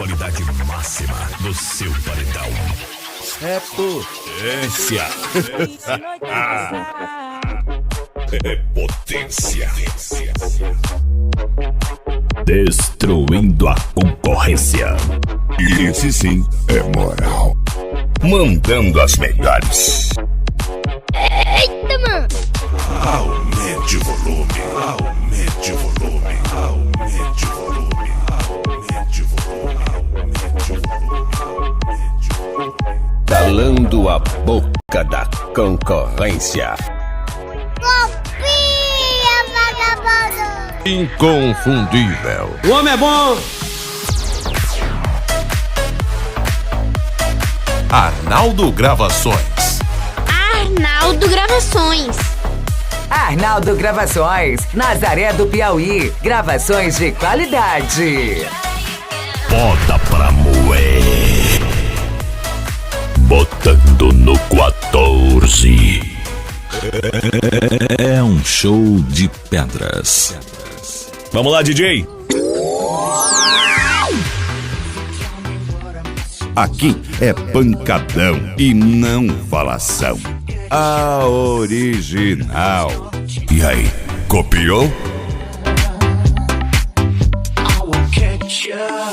qualidade máxima do seu paredão. É potência. É potência. Destruindo a concorrência. Esse sim é moral. Mandando as melhores. Eita, mano! Aumente o volume. Aumente o volume. Aumente o volume. Aumente o volume. Aumente o volume. Calando a boca da concorrência. Copia, vagabundo! Inconfundível. O homem é bom! Arnaldo Gravações. Arnaldo Gravações. Arnaldo Gravações, Nazaré do Piauí. Gravações de qualidade. Bota pra moer. Botando no 14. É um show de pedras. Vamos lá, DJ. Aqui é pancadão e não falação. A original. E aí, copiou? I will catch ya.